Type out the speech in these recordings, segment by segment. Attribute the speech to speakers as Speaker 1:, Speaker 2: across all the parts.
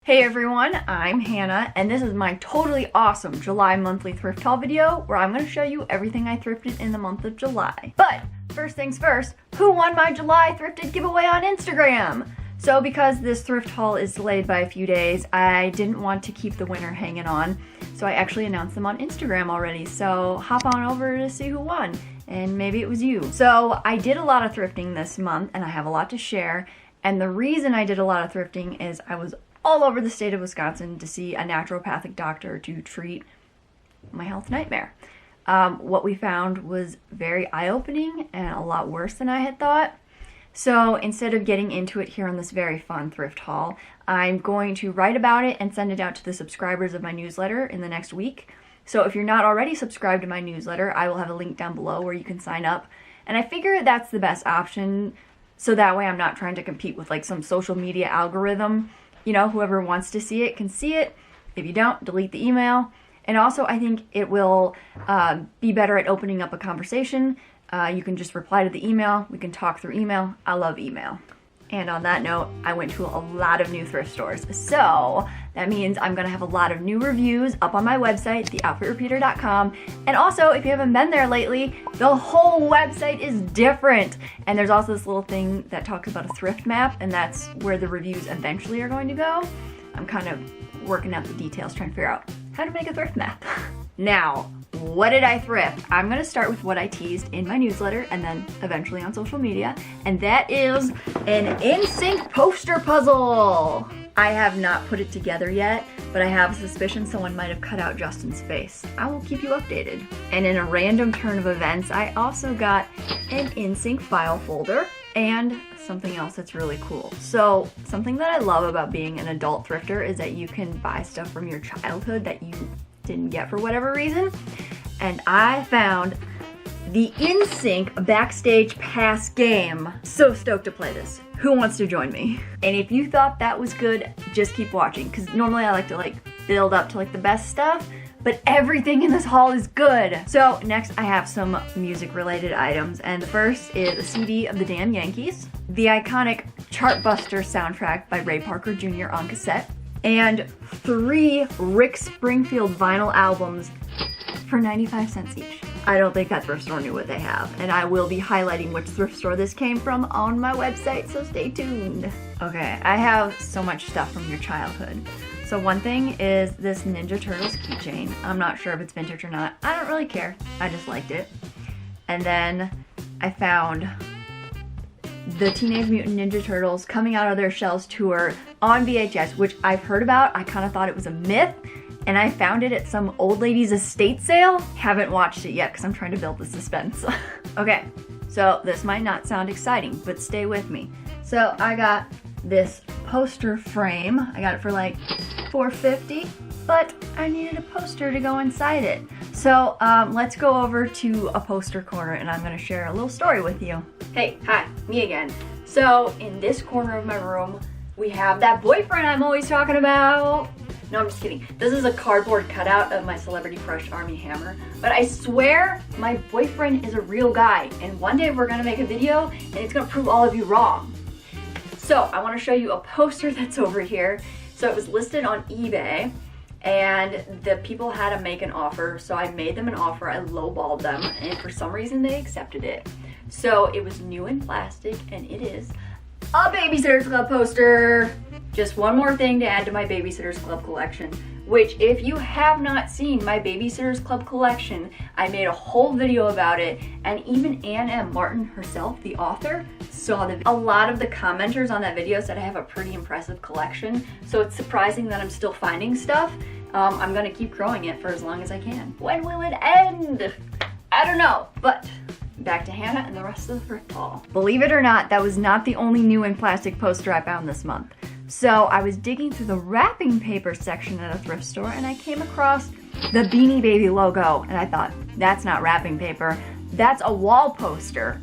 Speaker 1: Hey everyone, I'm Hannah, and this is my totally awesome July monthly thrift haul video where I'm going to show you everything I thrifted in the month of July. But first things first, who won my July thrifted giveaway on Instagram? So because this thrift haul is delayed by a few days, I didn't want to keep the winner hanging on, so I actually announced them on Instagram already. So hop on over to see who won, and maybe it was you. So I did a lot of thrifting this month, and I have a lot to share. And the reason I did a lot of thrifting is I was all over the state of Wisconsin to see a naturopathic doctor to treat my health nightmare. What we found was very eye-opening and a lot worse than I had thought. So instead of getting into it here on this very fun thrift haul, I'm going to write about it and send it out to the subscribers of my newsletter in the next week. So if you're not already subscribed to my newsletter, I will have a link down below where you can sign up. And I figure that's the best option, so that way I'm not trying to compete with like some social media algorithm. You know, whoever wants to see it can see it. If you don't, delete the email. And also, I think it will be better at opening up a conversation. You can just reply to the email. We can talk through email. I love email. And on that note, I went to a lot of new thrift stores. So that means I'm going to have a lot of new reviews up on my website, theoutfitrepeater.com. And also, if you haven't been there lately, the whole website is different. And there's also this little thing that talks about a thrift map, and that's where the reviews eventually are going to go. I'm kind of working out the details, trying to figure out how to make a thrift map. Now, what did I thrift? I'm going to start with what I teased in my newsletter and then eventually on social media, and that is an NSYNC poster puzzle. I have not put it together yet, but I have a suspicion someone might have cut out Justin's face. I will keep you updated. And in a random turn of events, I also got an NSYNC file folder and something else that's really cool. So something that I love about being an adult thrifter is that you can buy stuff from your childhood that you didn't get for whatever reason. And I found the NSYNC Backstage Pass game. So stoked to play this. Who wants to join me? And if you thought that was good, just keep watching, because normally I like to build up to the best stuff, but everything in this haul is good. So next I have some music related items, and the first is a CD of the Damn Yankees, the iconic Chartbuster soundtrack by Ray Parker Jr. on cassette, and 3 Rick Springfield vinyl albums for 95 cents each. I don't think that thrift store knew what they have, and I will be highlighting which thrift store this came from on my website, so stay tuned. Okay, I have so much stuff from your childhood. So one thing is this Ninja Turtles keychain. I'm not sure if it's vintage or not. I don't really care. I just liked it. And then I found the Teenage Mutant Ninja Turtles Coming Out of Their Shells tour on VHS, which I've heard about. I kind of thought it was a myth, and I found it at some old lady's estate sale. Haven't watched it yet because I'm trying to build the suspense. Okay, so this might not sound exciting, but stay with me. So I got this poster frame. I got it for like $4.50, but I needed a poster to go inside it. So let's go over to a poster corner, and I'm going to share a little story with you. Hey, hi, me again. So in this corner of my room, we have that boyfriend I'm always talking about. No, I'm just kidding. This is a cardboard cutout of my celebrity crush, Armie Hammer. But I swear my boyfriend is a real guy, and one day we're gonna make a video and it's gonna prove all of you wrong. So I wanna show you a poster that's over here. So it was listed on eBay, and the people had to make an offer, so I made them an offer. I lowballed them, and for some reason they accepted it. So it was new in plastic, and it is a Babysitters Club poster. Just one more thing to add to my Babysitters Club collection, which if you have not seen my Babysitters Club collection, I made a whole video about it, and even Ann M. Martin herself, the author, saw the video. A lot of the commenters on that video said I have a pretty impressive collection, so it's surprising that I'm still finding stuff. I'm gonna keep growing it for as long as I can. When will it end? I don't know, but back to Hannah and the rest of the thrift haul. Believe it or not, that was not the only new in plastic poster I found this month. So I was digging through the wrapping paper section at a thrift store, and I came across the Beanie Baby logo, and I thought, that's not wrapping paper, that's a wall poster.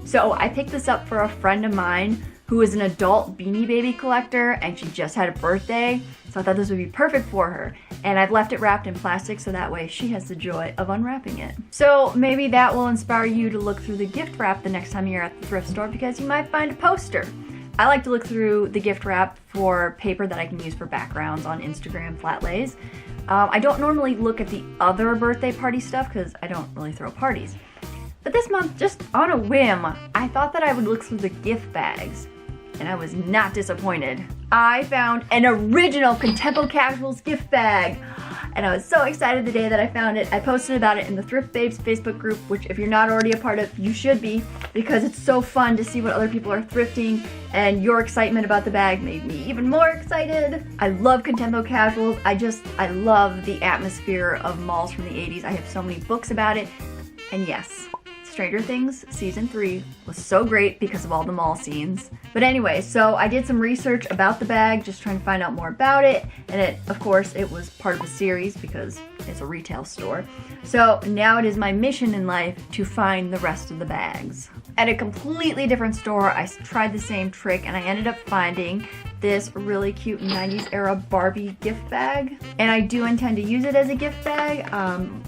Speaker 1: So I picked this up for a friend of mine who is an adult Beanie Baby collector, and she just had a birthday, so I thought this would be perfect for her. And I've left it wrapped in plastic so that way she has the joy of unwrapping it. So maybe that will inspire you to look through the gift wrap the next time you're at the thrift store, because you might find a poster. I like to look through the gift wrap for paper that I can use for backgrounds on Instagram flat lays. I don't normally look at the other birthday party stuff because I don't really throw parties. But this month, just on a whim, I thought that I would look through the gift bags, and I was not disappointed. I found an original Contempo Casuals gift bag, and I was so excited the day that I found it. I posted about it in the Thrift Babes Facebook group, which if you're not already a part of, you should be, because it's so fun to see what other people are thrifting, and your excitement about the bag made me even more excited. I love Contempo Casuals. I love the atmosphere of malls from the 80s. I have so many books about it, and yes, Stranger Things Season 3 was so great because of all the mall scenes. But anyway, so I did some research about the bag, just trying to find out more about it, and of course, it was part of a series because it's a retail store. So now it is my mission in life to find the rest of the bags. At a completely different store, I tried the same trick, and I ended up finding this really cute 90s era Barbie gift bag. And I do intend to use it as a gift bag.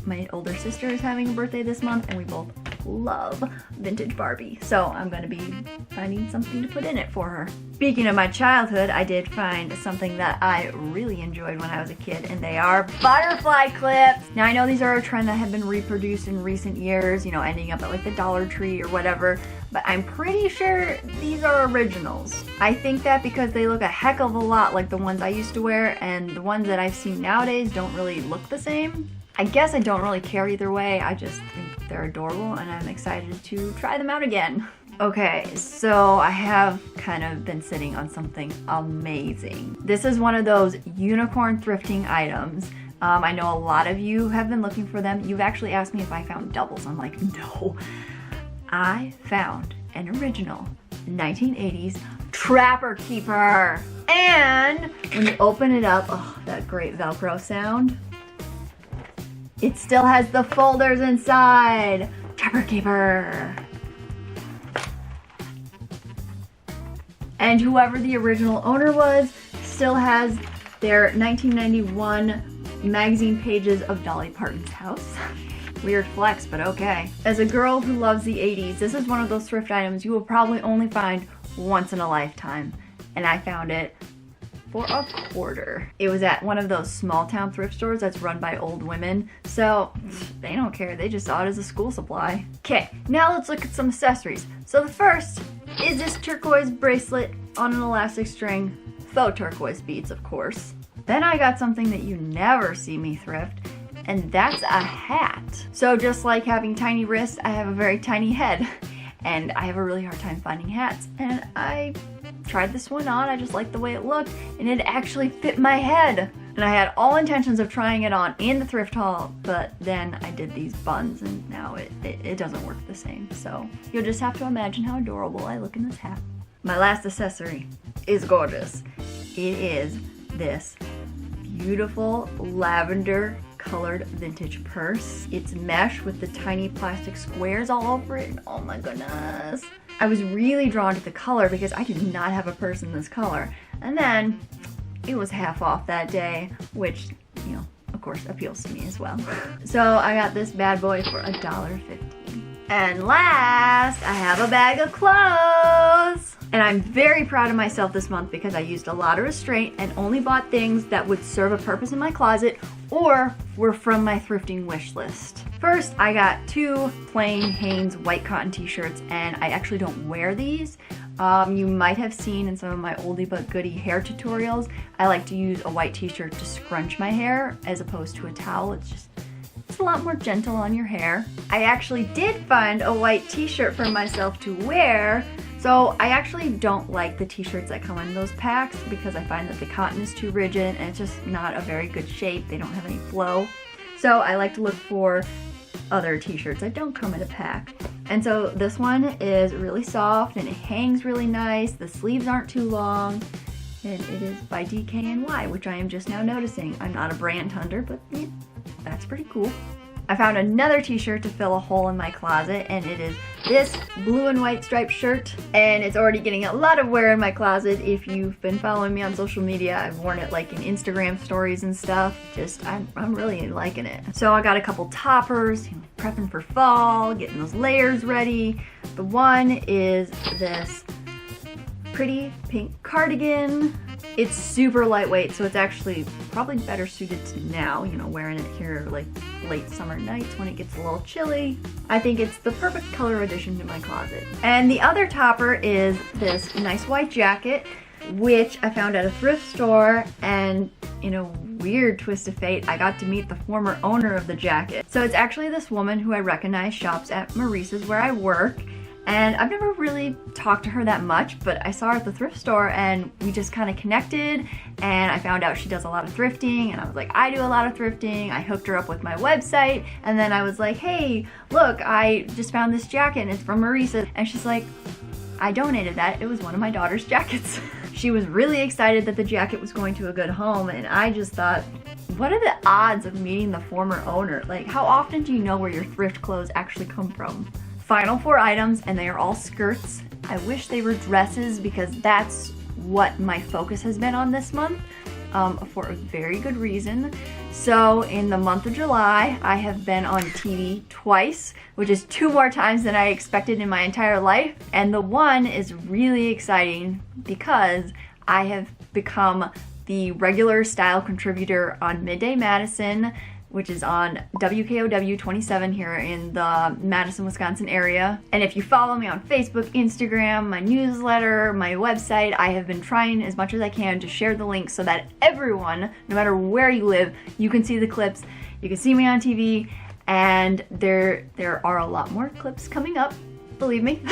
Speaker 1: My older sister is having a birthday this month, and we both love vintage Barbie. So I'm gonna be finding something to put in it for her. Speaking of my childhood, I did find something that I really enjoyed when I was a kid, and they are butterfly clips. Now I know these are a trend that have been reproduced in recent years, you know, ending up at like the Dollar Tree or whatever, but I'm pretty sure these are originals. I think that because they look a heck of a lot like the ones I used to wear, and the ones that I've seen nowadays don't really look the same. I guess I don't really care either way, I just think they're adorable and I'm excited to try them out again. Okay, so I have kind of been sitting on something amazing. This is one of those unicorn thrifting items. I know a lot of you have been looking for them. You've actually asked me if I found doubles. I'm like, no. I found an original 1980s Trapper Keeper. And when you open it up, oh, that great Velcro sound. It still has the folders inside. Trapper Keeper. And whoever the original owner was still has their 1991 magazine pages of Dolly Parton's house. Weird flex, but okay. As a girl who loves the 80s, this is one of those thrift items you will probably only find once in a lifetime. And I found it for $1. It was at one of those small town thrift stores that's run by old women, so they don't care, they just saw it as a school supply. Okay, now let's look at some accessories. So the first is this turquoise bracelet on an elastic string, faux turquoise beads of course. Then I got something that you never see me thrift, and that's a hat. So just like having tiny wrists, I have a very tiny head, and I have a really hard time finding hats, and I tried this one on. I just liked the way it looked, and it actually fit my head. And I had all intentions of trying it on in the thrift haul, but then I did these buns, and now it doesn't work the same. So you'll just have to imagine how adorable I look in this hat. My last accessory is gorgeous. It is this beautiful lavender colored vintage purse. It's mesh with the tiny plastic squares all over it, and oh my goodness. I was really drawn to the color because I did not have a purse in this color. And then it was half off that day, which, you know, of course appeals to me as well. So I got this bad boy for $1.50. And last, I have a bag of clothes. And I'm very proud of myself this month because I used a lot of restraint and only bought things that would serve a purpose in my closet or were from my thrifting wish list. First, I got 2 plain Hanes white cotton t-shirts, and I actually don't wear these. You might have seen in some of my oldie but goodie hair tutorials, I like to use a white t-shirt to scrunch my hair as opposed to a towel. It's a lot more gentle on your hair. I actually did find a white t-shirt for myself to wear. So I actually don't like the t-shirts that come in those packs because I find that the cotton is too rigid and it's just not a very good shape. They don't have any flow. So I like to look for other t-shirts that don't come in a pack. And so this one is really soft and it hangs really nice. The sleeves aren't too long. And it is by DKNY, which I am just now noticing. I'm not a brand hunter, but yeah, that's pretty cool. I found another t-shirt to fill a hole in my closet, and it is this blue and white striped shirt, and it's already getting a lot of wear in my closet. If you've been following me on social media, I've worn it like in Instagram stories and stuff. I'm really liking it. So I got a couple toppers, prepping for fall, getting those layers ready. The one is this pretty pink cardigan. It's super lightweight, so it's actually probably better suited to now, you know, wearing it here like late summer nights when it gets a little chilly. I think it's the perfect color addition to my closet. And the other topper is this nice white jacket, which I found at a thrift store, and in a weird twist of fate, I got to meet the former owner of the jacket. So it's actually this woman who I recognize shops at Maurice's where I work. And I've never really talked to her that much, but I saw her at the thrift store and we just kind of connected, and I found out she does a lot of thrifting, and I was like, I do a lot of thrifting. I hooked her up with my website, and then I was like, hey, look, I just found this jacket and it's from Maurice's. And she's like, I donated that. It was one of my daughter's jackets. She was really excited that the jacket was going to a good home, and I just thought, what are the odds of meeting the former owner? Like, how often do you know where your thrift clothes actually come from? Final 4 items, and they are all skirts. I wish they were dresses because that's what my focus has been on this month, for a very good reason. So in the month of July, I have been on TV twice, which is 2 more times than I expected in my entire life. And the one is really exciting because I have become the regular style contributor on Midday Madison, which is on WKOW 27 here in the Madison, Wisconsin area. And if you follow me on Facebook, Instagram, my newsletter, my website, I have been trying as much as I can to share the links so that everyone, no matter where you live, you can see the clips, you can see me on TV, and there are a lot more clips coming up, believe me.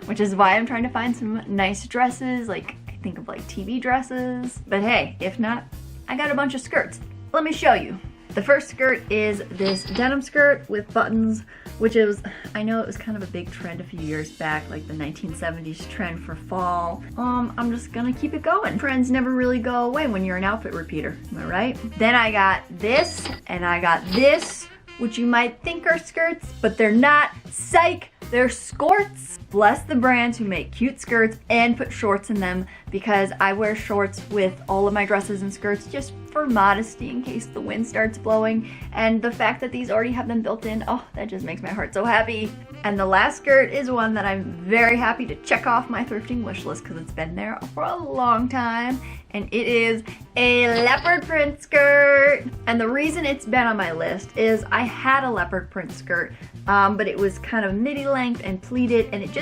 Speaker 1: Which is why I'm trying to find some nice dresses, like I think of like TV dresses. But hey, if not, I got a bunch of skirts. Let me show you. The first skirt is this denim skirt with buttons, which is, I know it was kind of a big trend a few years back, like the 1970s trend for fall. I'm just gonna keep it going. Trends never really go away when you're an outfit repeater, am I right? Then I got this, and I got this, which you might think are skirts, but they're not. Psych, they're skorts. Bless the brands who make cute skirts and put shorts in them, because I wear shorts with all of my dresses and skirts just for modesty in case the wind starts blowing. And the fact that these already have them built in, oh, that just makes my heart so happy. And the last skirt is one that I'm very happy to check off my thrifting wish list because it's been there for a long time. And it is a leopard print skirt. And the reason it's been on my list is I had a leopard print skirt, but it was kind of midi length and pleated, and it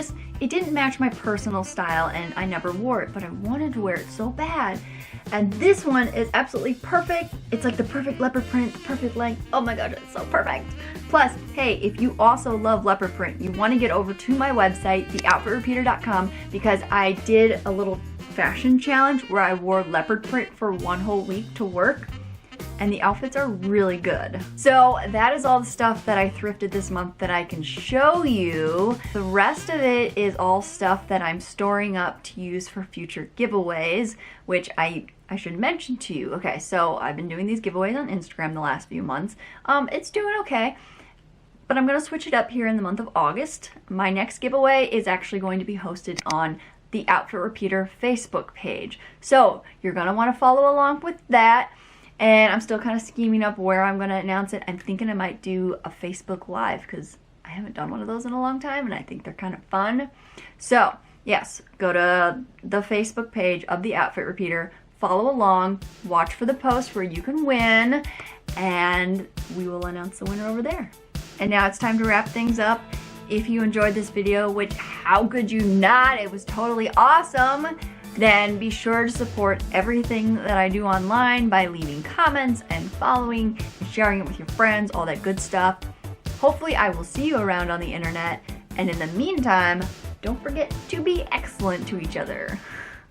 Speaker 1: didn't match my personal style, and I never wore it, but I wanted to wear it so bad. And this one is absolutely perfect. It's like the perfect leopard print, perfect length. Oh my god, it's so perfect. Plus, hey, if you also love leopard print, you want to get over to my website, theoutfitrepeater.com, because I did a little fashion challenge where I wore leopard print for 1 whole week to work, and the outfits are really good. So that is all the stuff that I thrifted this month that I can show you. The rest of it is all stuff that I'm storing up to use for future giveaways, which I should mention to you. Okay, so I've been doing these giveaways on Instagram the last few months. It's doing okay, but I'm gonna switch it up here in the month of August. My next giveaway is actually going to be hosted on the Outfit Repeater Facebook page. So you're gonna wanna follow along with that. And I'm still kind of scheming up where I'm going to announce it. I'm thinking I might do a Facebook Live because I haven't done one of those in a long time, and I think they're kind of fun. So, yes, go to the Facebook page of the Outfit Repeater, follow along, watch for the post where you can win, and we will announce the winner over there. And now it's time to wrap things up. If you enjoyed this video, which how could you not? It was totally awesome. Then be sure to support everything that I do online by leaving comments and following and sharing it with your friends, all that good stuff. Hopefully I will see you around on the internet, and in the meantime, don't forget to be excellent to each other.